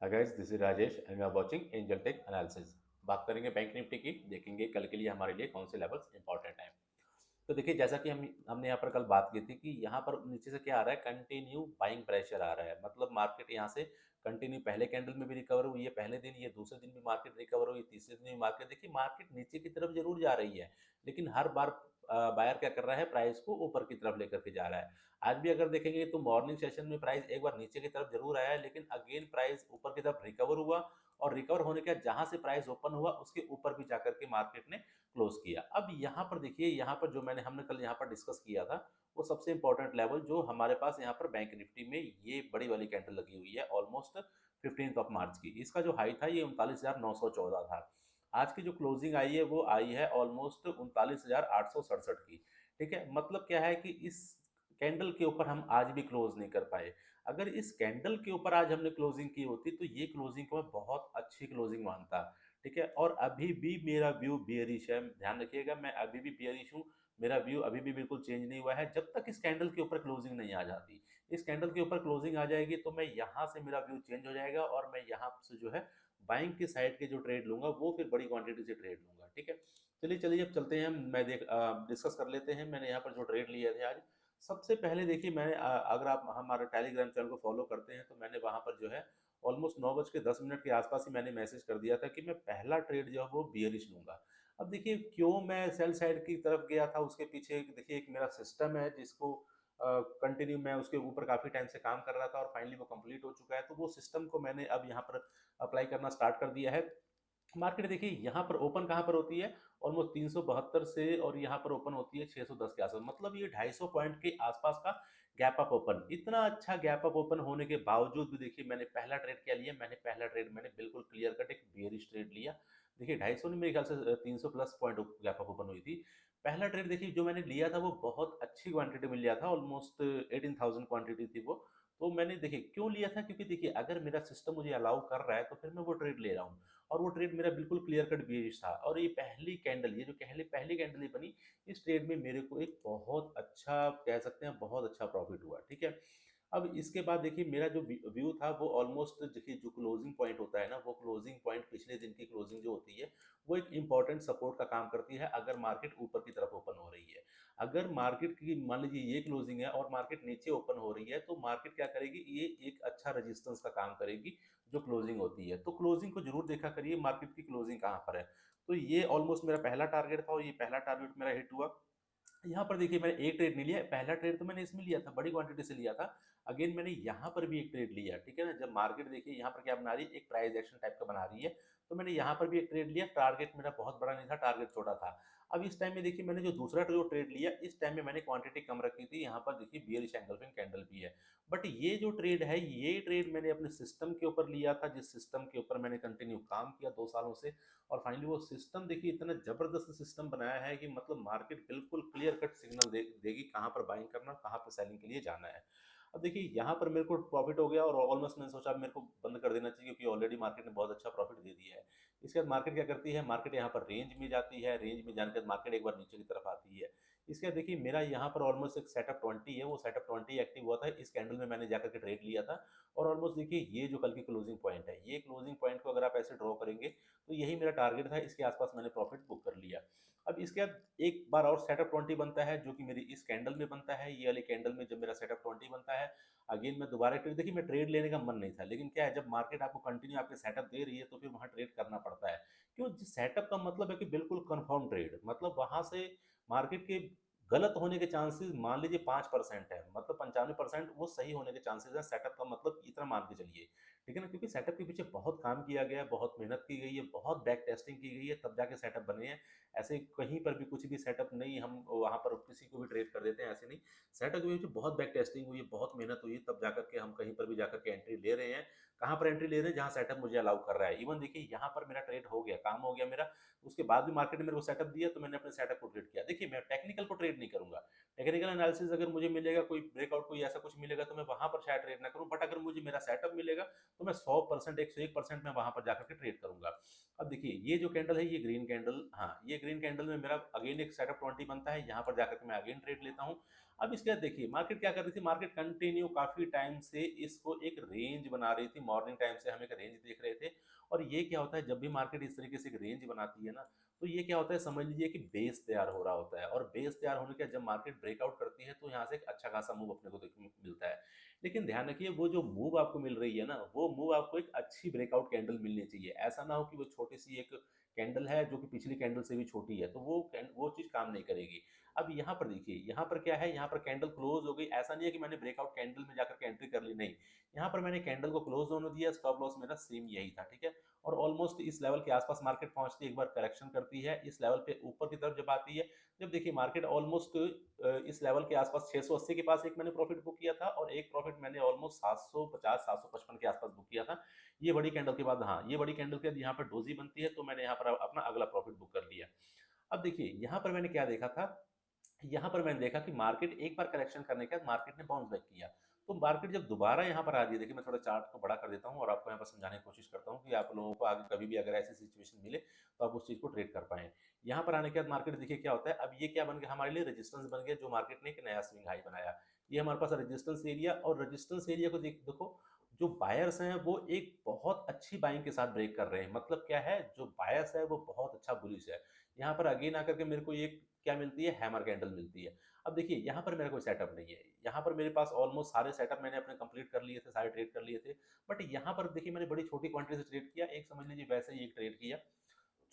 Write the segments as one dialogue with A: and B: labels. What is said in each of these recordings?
A: Hi guys, this is Rajesh and we are watching angel tech analysis. बात करेंगे bank Nifty की, देखेंगे कल के लिए हमारे लिए कौन से लेवल्स इंपॉर्टेंट हैं। तो देखिए, जैसा कि हमने यहाँ पर कल बात की थी कि यहाँ पर नीचे से क्या आ रहा है, कंटिन्यू बाइंग प्रेशर आ रहा है। मतलब मार्केट यहाँ से कंटिन्यू पहले कैंडल में भी रिकवर हुई है, पहले दिन, ये दूसरे दिन भी मार्केट रिकवर हुई, तीसरे दिन भी मार्केट, देखिए मार्केट नीचे की तरफ जरूर जा रही है, लेकिन हर बार बायर क्या कर रहा है, प्राइस को ऊपर की तरफ लेकर के जा रहा है। आज भी अगर देखेंगे तो मॉर्निंग सेशन में प्राइस एक बार नीचे की तरफ जरूर आया है, लेकिन अगेन प्राइस ऊपर की तरफ रिकवर हुआ, और रिकवर होने के बाद जहां से प्राइस ओपन हुआ उसके ऊपर भी जाकर के मार्केट ने क्लोज किया। अब यहाँ पर देखिए, यहाँ पर जो हमने कल यहाँ पर डिस्कस किया था, वो सबसे इंपॉर्टेंट लेवल जो हमारे पास यहाँ पर बैंक निफ्टी में ये बड़ी वाली कैंडल लगी हुई है ऑलमोस्ट 15 ऑफ मार्च की, इसका जो हाई था ये 39,914 था। आज की जो क्लोजिंग आई है वो आई है ऑलमोस्ट 39,867 की। ठीक है, मतलब क्या है कि इस कैंडल के ऊपर हम आज भी क्लोज नहीं कर पाए। अगर इस कैंडल के ऊपर आज हमने क्लोजिंग की होती तो ये क्लोजिंग को मैं बहुत अच्छी क्लोजिंग मानता। ठीक है, और अभी भी मेरा व्यू बियरिश है, ध्यान रखिएगा, मैं अभी भी बियरिश हूँ। मेरा व्यू अभी भी बिल्कुल चेंज नहीं हुआ है जब तक इस कैंडल के ऊपर क्लोजिंग नहीं आ जाती। इस कैंडल के ऊपर क्लोजिंग आ जाएगी तो मैं यहाँ से, मेरा व्यू चेंज हो जाएगा और मैं यहाँ से जो है बाइंग की साइड के जो ट्रेड लूंगा वो फिर बड़ी क्वांटिटी से ट्रेड लूंगा। ठीक है, चलिए चलिए अब चलते हैं, मैं डिस्कस कर लेते हैं मैंने यहाँ पर जो ट्रेड लिए थे आज। सबसे पहले देखिए, मैंने अगर आप हमारा टेलीग्राम चैनल को फॉलो करते हैं तो मैंने वहां पर जो है ऑलमोस्ट 9:10 के आसपास ही मैंने मैसेज कर दिया था कि मैं पहला ट्रेड जो है वो बियरिश लूंगा। अब देखिए क्यों मैं सेल साइड की तरफ गया था, उसके पीछे देखिए एक मेरा सिस्टम है जिसको कंटिन्यू मैं उसके ऊपर काफी टाइम से काम कर रहा था और फाइनली वो कंप्लीट हो चुका है, तो वो सिस्टम को मैंने अब यहाँ पर अप्लाई करना स्टार्ट कर दिया है। मार्केट देखिए यहाँ पर ओपन कहाँ पर होती है, ऑलमोस्ट 372 से, और यहाँ पर ओपन होती है 610 के आसपास, मतलब ये 250 पॉइंट के आसपास का गैप अप ओपन। इतना अच्छा गैप अप ओपन होने के बावजूद भी देखिए मैंने पहला ट्रेड क्या लिया, मैंने पहला ट्रेड मैंने बिल्कुल क्लियर कट एक बेयरिश ट्रेड लिया। देखिए 250 नहीं, मेरे ख्याल से 300 plus point gap up open हुई थी। पहला ट्रेड देखिए जो मैंने लिया था वो बहुत अच्छी क्वांटिटी में लिया था, ऑलमोस्ट 18,000 क्वांटिटी थी वो। तो मैंने देखिए क्यों लिया था, क्योंकि देखिए अगर मेरा सिस्टम मुझे अलाउ कर रहा है तो फिर मैं वो ट्रेड ले रहा हूँ। और वो ट्रेड मेरा बिल्कुल क्लियर कट बेरिश था, और ये पहली कैंडल, ये जो पहली पहली कैंडल ही बनी, इस ट्रेड में मेरे को एक बहुत अच्छा, कह सकते हैं बहुत अच्छा प्रॉफिट हुआ। ठीक है, अब इसके बाद देखिए मेरा जो व्यू था वो ऑलमोस्ट, देखिए जो क्लोजिंग पॉइंट होता है ना, वो क्लोजिंग पॉइंट पिछले दिन की क्लोजिंग जो होती है वो एक इंपॉर्टेंट सपोर्ट का काम करती है अगर मार्केट ऊपर की तरफ ओपन हो रही है। अगर मार्केट की मान लीजिए ये क्लोजिंग है और मार्केट नीचे ओपन हो रही है तो मार्केट क्या करेगी, ये एक अच्छा रेजिस्टेंस का काम करेगी जो क्लोजिंग होती है। तो क्लोजिंग को जरूर देखा करिए, मार्केट की क्लोजिंग कहाँ पर है। तो ये ऑलमोस्ट मेरा पहला टारगेट था और ये पहला टारगेट मेरा हिट हुआ। यहाँ पर देखिए मैंने एक ट्रेड नहीं लिया, पहला ट्रेड तो मैंने इसमें लिया था, बड़ी क्वांटिटी से लिया था। अगेन मैंने यहाँ पर भी एक ट्रेड लिया। ठीक है ना, जब मार्केट देखिए यहाँ पर क्या बना रही है, एक प्राइस एक्शन टाइप का बना रही है, तो मैंने यहाँ पर भी एक ट्रेड लिया। टारगेट मेरा बहुत बड़ा नहीं था, टारगेट छोटा था। अब इस टाइम में देखिए मैंने जो दूसरा जो ट्रेड लिया, इस टाइम में मैंने क्वांटिटी कम रखी थी। यहाँ पर देखिए बियरिश एंगल्फिंग कैंडल भी है, बट ये जो ट्रेड है, ये ट्रेड मैंने अपने सिस्टम के ऊपर लिया था, जिस सिस्टम के ऊपर मैंने कंटिन्यू काम किया 2 सालों से। और फाइनली वो सिस्टम देखिए इतना जबरदस्त सिस्टम बनाया है कि मतलब मार्केट बिल्कुल क्लियर कट सिग्नल देगी कहाँ पर बाइंग करना, कहाँ पर सेलिंग के लिए जाना है। अब देखिए यहाँ पर मेरे को प्रॉफिट हो गया और ऑलमोस्ट मैंने सोचा अब मेरे को बंद कर देना चाहिए, क्योंकि ऑलरेडी मार्केट ने बहुत अच्छा प्रॉफिट दे दिया है। इसके बाद मार्केट क्या करती है, मार्केट यहाँ पर रेंज में जाती है, रेंज में जाने के बाद मार्केट एक बार नीचे की तरफ आती है। इसके बाद देखिए मेरा यहाँ पर ऑलमोस्ट एक सेटअप 20 है, वो सेटअप 20 एक्टिव हुआ था, इस कैंडल में मैंने जाकर के ट्रेड लिया था। और ऑलमोस्ट देखिए ये जो कल की क्लोजिंग पॉइंट है, ये क्लोजिंग पॉइंट को अगर आप ऐसे ड्रॉ करेंगे तो यही मेरा टारगेट था, इसके आसपास मैंने प्रॉफिट बुक कर लिया। अब इसके बाद एक बार और सेटअप 20 बनता है, जो कि मेरी इस कैंडल में बनता है, ये वाली कैंडल में जब मेरा सेटअप 20 बनता है, अगेन मैं दोबारा ट्रेड, देखिए मैं ट्रेड लेने का मन नहीं था, लेकिन क्या है, जब मार्केट आपको कंटिन्यू आपके सेटअप दे रही है तो फिर वहां ट्रेड करना पड़ता है। क्यों, सेटअप का मतलब है कि बिल्कुल कंफर्म ट्रेड, मतलब वहां से मार्केट के गलत होने के चांसेस मान लीजिए 5% है, मतलब 95% वो सही होने के चांसेस है। सेटअप का मतलब इतना मान के चलिए। ठीक है ना, क्योंकि सेटअप के पीछे बहुत काम किया गया है, बहुत मेहनत की गई है, बहुत बैक टेस्टिंग की गई है, तब जाके सेटअप बने हैं। ऐसे कहीं पर भी कुछ भी सेटअप नहीं, हम वहां पर किसी को भी ट्रेड कर देते हैं, ऐसे नहीं। सेटअप के पीछे बहुत बैक टेस्टिंग हुई है, बहुत मेहनत हुई है, तब जाकर के हम कहीं पर भी जाकर के एंट्री ले रहे हैं। कहाँ पर एंट्री ले रहे हैं, जहाँ सेटअप मुझे अलाउ कर रहा है। इवन देखिए यहाँ पर मेरा ट्रेड हो गया, काम हो गया मेरा। उसके बाद भी मार्केट ने मेरे को सेटअप दिया तो मैंने अपने सेटअप को ट्रेड किया। देखिए मैं टेक्निकल को ट्रेड नहीं करूंगा, टेक्निकल एनालिसिस अगर मुझे मिलेगा, कोई ब्रेकआउट कोई ऐसा कुछ मिलेगा तो मैं वहां पर शायद ट्रेड ना करूं, बट अगर मुझे मेरा सेटअप मिलेगा तो मैं 100%, 101% मैं वहां पर जाकर के ट्रेड करूंगा। अब देखिए ये जो कैंडल है, ये ग्रीन कैंडल, हाँ ये ग्रीन कैंडल में मेरा अगेन एक सेटअप 20 बनता है, यहाँ पर जाकर के मैं अगेन ट्रेड लेता हूँ। अब इसके बाद देखिए मार्केट क्या कर रही थी, मार्केट कंटिन्यू काफी टाइम से इसको एक रेंज बना रही थी, मॉर्निंग टाइम से हम एक रेंज देख रहे थे। और ये क्या होता है, जब भी मार्केट इस तरीके से एक रेंज बनाती है ना, तो ये क्या होता है, समझ लीजिए कि बेस तैयार हो रहा होता है, और बेस तैयार होने के बाद जब मार्केट ब्रेकआउट करती है तो यहाँ से एक अच्छा खासा मूव अपने को देखने को मिलता है। लेकिन ध्यान रखिए, वो जो मूव आपको मिल रही है ना, वो मूव आपको एक अच्छी ब्रेकआउट कैंडल मिलनी चाहिए। ऐसा ना हो कि वो छोटी सी एक कैंडल है जो कि पिछली कैंडल से भी छोटी है, तो वो चीज़ काम नहीं करेगी। अब यहाँ पर देखिए, यहाँ पर क्या है, यहाँ पर कैंडल क्लोज हो गई। ऐसा नहीं है कि मैंने ब्रेकआउट कैंडल में जाकर के एंट्री कर ली, नहीं, यहाँ पर मैंने कैंडल को क्लोज होने दिया, स्टॉप लॉस मेरा सेम यही था, ठीक है। और ऑलमोस्ट इस लेवल के आसपास मार्केट पहुंचती है, एक बार करेक्शन करती है, इस लेवल पे ऊपर की तरफ जब आती है, जब देखिए मार्केट ऑलमोस्ट इस लेवल के आसपास 680 के पास एक मैंने प्रॉफिट बुक किया था, और एक प्रॉफिट मैंने ऑलमोस्ट 750 755 के आसपास बुक किया था। ये बड़ी कैंडल के बाद, हाँ, ये बड़ी कैंडल के बाद यहाँ पर डोजी बनती है, तो मैंने यहाँ पर अपना अगला प्रॉफिट बुक कर लिया। अब देखिए यहाँ पर मैंने क्या देखा था, यहाँ पर मैंने देखा कि मार्केट एक बार करेक्शन करने के बाद मार्केट ने बाउंस बैक किया। तो मार्केट जब दोबारा यहाँ पर आ रही है, देखिए मैं थोड़ा चार्ट को बड़ा कर देता हूँ और आपको यहाँ पर समझाने की कोशिश करता हूँ कि आप लोगों को आगे कभी भी अगर ऐसी सिचुएशन मिले तो आप उस चीज़ को ट्रेड कर पाएँ। यहाँ पर आने के बाद मार्केट देखिए क्या होता है, अब ये क्या बन गया हमारे लिए, रेजिस्टेंस बन गया, जो मार्केट ने एक नया स्विंग हाई बनाया। ये हमारे पास रेजिस्टेंस एरिया, और रेजिस्टेंस एरिया को देखो, जो बायर्स हैं वो एक बहुत अच्छी बाइंग के साथ ब्रेक कर रहे हैं। मतलब क्या है, जो बायर्स है वो बहुत अच्छा बुलिश है। यहाँ पर अगेन आकर के मेरे को ये क्या मिलती है, हैमर कैंडल मिलती है। अब देखिए यहाँ पर मेरा कोई सेटअप नहीं है, यहाँ पर मेरे पास ऑलमोस्ट सारे सेटअप मैंने अपने कंप्लीट कर लिए थे, सारे ट्रेड कर लिए थे। बट यहाँ पर देखिए मैंने बड़ी छोटी क्वांटिटी से ट्रेड किया, एक समझ लीजिए वैसे ही एक ट्रेड किया,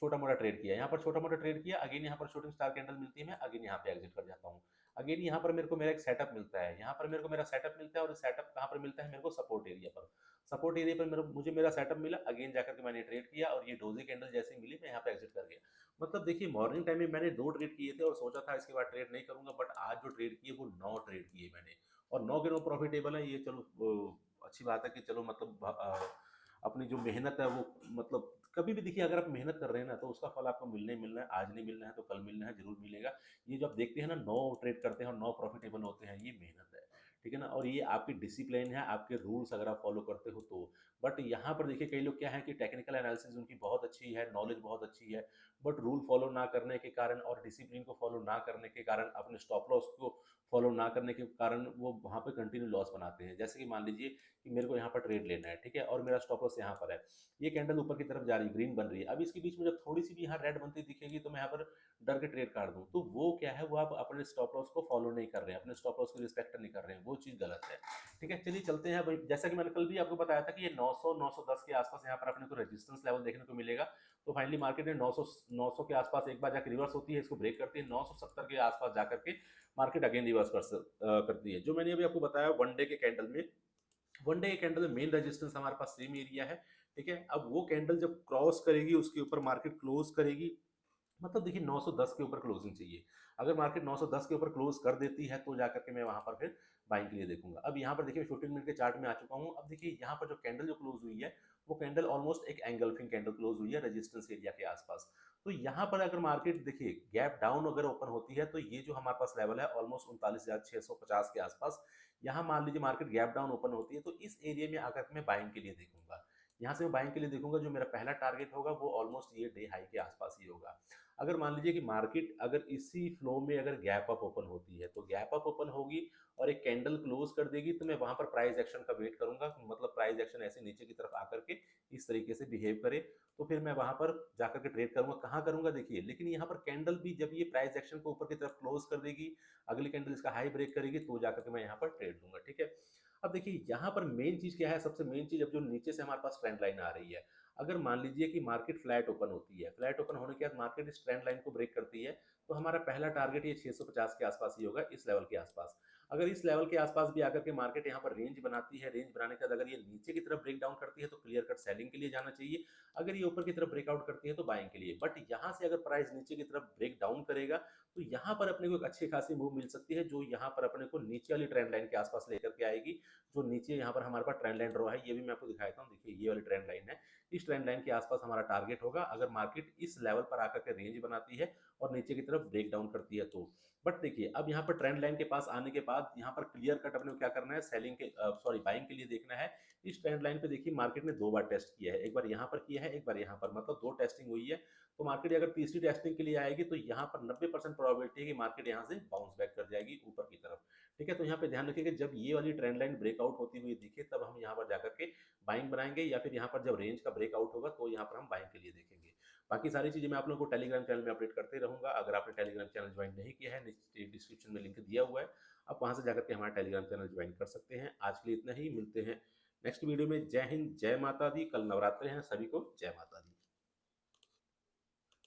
A: छोटा मोटा ट्रेड किया, यहाँ पर छोटा मोटा ट्रेड किया, अगेन यहाँ पर शूटिंग स्टार कैंडल मिलती है, मैं अगेन यहाँ पे एग्जिट कर जाता हूँ। अगेन यहाँ पर मेरे को मेरा एक सेटअप मिलता है, यहाँ पर मेरे को मेरा सेटअप मिलता है, और सेटअप कहाँ पर मिलता है मेरे को, सपोर्ट एरिया पर। सपोर्ट एरिया पर मुझे मेरा सेटअप मिला, अगेन जाकर के मैंने ट्रेड किया, और ये डोजी कैंडल जैसे ही मिली मैं यहाँ पे एग्जिट कर गया। मतलब देखिए मॉर्निंग टाइम में मैंने 2 ट्रेड किए थे और सोचा था इसके बाद ट्रेड नहीं करूंगा, बट आज जो ट्रेड किए वो 9 ट्रेड किए मैंने, और 9 के 9 प्रॉफिटेबल है। ये चलो अच्छी बात है कि चलो मतलब अपनी जो मेहनत है वो, मतलब कभी भी देखिए अगर आप मेहनत कर रहे हैं ना तो उसका फल आपको मिलना ही मिलना है। आज नहीं मिलना है तो कल मिलना है, जरूर मिलेगा। ये जो आप देखते हैं ना, 9 ट्रेड करते हैं और 9 प्रॉफिटेबल होते हैं, ये मेहनत है, ठीक है ना। और ये आपकी डिसिप्लिन है, आपके रूल्स अगर आप फॉलो करते हो तो। बट यहाँ पर देखिए कई लोग क्या है कि टेक्निकल एनालिसिस उनकी बहुत अच्छी है, नॉलेज बहुत अच्छी है, बट रूल फॉलो ना करने के कारण और डिसिप्लिन को फॉलो ना करने के कारण, अपने स्टॉप लॉस को फॉलो ना करने के कारण वो वहाँ पे कंटिन्यू लॉस बनाते हैं। जैसे कि मान लीजिए कि मेरे को यहाँ पर ट्रेड लेना है, ठीक है, और मेरा स्टॉप लॉस यहाँ पर है, ये कैंडल ऊपर की तरफ जा रही है, ग्रीन बन रही है। अब इसके बीच में जब थोड़ी सी भी यहाँ रेड बनती दिखेगी तो मैं यहाँ पर डर के ट्रेड काट दूं, तो वो क्या है, वो आप अपने स्टॉप लॉस को फॉलो नहीं कर रहे हैं, अपने स्टॉप लॉस को रिस्पेक्ट नहीं कर रहे हैं, वो चीज़ गलत है। ठीक है, चलिए चलते हैं भाई। जैसा कि मैंने कल भी आपको बताया था कि ये 900 910 के आसपास यहाँ पर अपने को रेजिस्टेंस लेवल देखने को मिलेगा। तो फाइनली मार्केट ने 900 के आसपास एक बार जाकर रिवर्स होती है, इसको ब्रेक करती है, 970 के आसपास जाकर के मार्केट अगेन रिवर्स करती है। जो मैंने अभी आपको बताया वन डे के कैंडल में, वन डे कैंडल में मेन रेजिस्टेंस हमारे पास सेम एरिया है, ठीक है। अब वो कैंडल जब क्रॉस करेगी उसके ऊपर मार्केट क्लोज करेगी, मतलब देखिए 910 के ऊपर क्लोजिंग चाहिए। अगर मार्केट 910 के ऊपर क्लोज कर देती है तो जाकर के मैं वहां पर फिर बाइंग के लिए देखूंगा। अब यहाँ पर देखिए 15 मिनट के चार्ट में आ चुका हूँ। अब देखिए यहाँ पर जो कैंडल जो क्लोज हुई है, वो कैंडल ऑलमोस्ट एक एंगल्फिंग कैंडल क्लोज हुई है रेजिस्टेंस एरिया के आसपास। तो यहाँ पर अगर मार्केट देखिए गैप डाउन अगर ओपन होती है तो ये जो हमारे पास लेवल है ऑलमोस्ट 39,650 के आसपास, यहाँ मान लीजिए मार्केट गैप डाउन ओपन होती है तो इस एरिया में आकर मैं बाइंग के लिए देखूंगा। यहाँ से मैं बाइंग के लिए देखूंगा, जो मेरा पहला टारगेट होगा वो ऑलमोस्ट ये डे हाई के आसपास ही होगा। अगर मान लीजिए कि मार्केट अगर इसी फ्लो में अगर गैप अप ओपन होती है, तो गैप अप ओपन होगी और एक कैंडल क्लोज कर देगी, तो मैं वहां पर प्राइस एक्शन का वेट करूंगा। मतलब प्राइस एक्शन ऐसे नीचे की तरफ आकर के इस तरीके से बिहेव करे, तो फिर मैं वहां पर जाकर के ट्रेड करूंगा। कहाँ करूंगा देखिए, लेकिन यहाँ पर कैंडल भी जब ये प्राइस एक्शन को ऊपर की तरफ क्लोज कर देगी, अगली कैंडल इसका हाई ब्रेक करेगी, तो जाकर के मैं यहाँ पर ट्रेड लूंगा, ठीक है। अब देखिए यहाँ पर मेन चीज क्या है, सबसे मेन चीज, अब जो नीचे से हमारे पास ट्रेंड लाइन आ रही है, अगर मान लीजिए कि मार्केट फ्लैट ओपन होती है, फ्लैट ओपन होने के बाद मार्केट इस ट्रेंड लाइन को ब्रेक करती है, तो हमारा पहला टारगेट ये 650 के आसपास ही होगा, इस लेवल के आसपास। अगर इस लेवल के आसपास भी आकर के मार्केट यहाँ पर रेंज बनाती है, रेंज बनाने के बाद अगर ये नीचे की तरफ ब्रेक डाउन करती है तो क्लियर कट सेलिंग के लिए जाना चाहिए। अगर ये ऊपर की तरफ ब्रेकआउट करती है तो बाइंग के लिए। बट यहाँ से अगर प्राइस नीचे की तरफ ब्रेक डाउन करेगा तो यहाँ पर अपने को एक अच्छी खासी मूव मिल सकती है, जो यहाँ पर अपने को नीचे वाली ट्रेंड लाइन के आसपास लेकर के आएगी। जो नीचे यहाँ पर हमारे पास ट्रेंड लाइन ड्रॉ है, ये भी मैं आपको दिखाता हूँ, देखिए ये वाली ट्रेंड लाइन है, इस ट्रेंड लाइन के आसपास हमारा टारगेट होगा अगर मार्केट इस लेवल पर आकर के रेंज बनाती है और नीचे की तरफ ब्रेक डाउन करती है तो। बट देखिए अब यहाँ पर ट्रेंड लाइन के पास आने के बाद यहाँ पर क्लियर कट अपने को क्या करना है, सेलिंग के सॉरी बाइंग के लिए देखना है। इस ट्रेंड लाइन पे देखिए मार्केट ने 2 बार टेस्ट किया है, एक बार यहाँ पर किया है, एक बार यहाँ पर, मतलब 2 टेस्टिंग हुई है। तो मार्केट अगर तीसरी टेस्टिंग के लिए आएगी तो यहाँ पर 90% प्रोबेबिलिटी है कि मार्केट यहाँ से बाउंस बैक कर जाएगी ऊपर की तरफ। ठीक है, तो यहाँ पे ध्यान रखिए कि जब ये वाली ट्रेंड लाइन ब्रेकआउट होती हुई दिखे तब हम यहाँ पर जाकर के बाइंग बनाएंगे, या फिर यहाँ पर जब रेंज का ब्रेकआउट होगा तो यहाँ पर हम बाइंग के लिए देखेंगे। बाकी सारी चीज़ें मैं आप लोगों को टेलीग्राम चैनल में अपडेट करते रहूंगा। अगर आपने टेलीग्राम चैनल ज्वाइन नहीं किया है, नीचे डिस्क्रिप्शन में लिंक दिया हुआ है, आप वहां से जाकर के हमारा टेलीग्राम चैनल ज्वाइन कर सकते हैं। आज के लिए इतना ही, मिलते हैं नेक्स्ट वीडियो में। जय हिंद, जय माता दी। कल नवरात्र हैं, सभी को जय माता दी।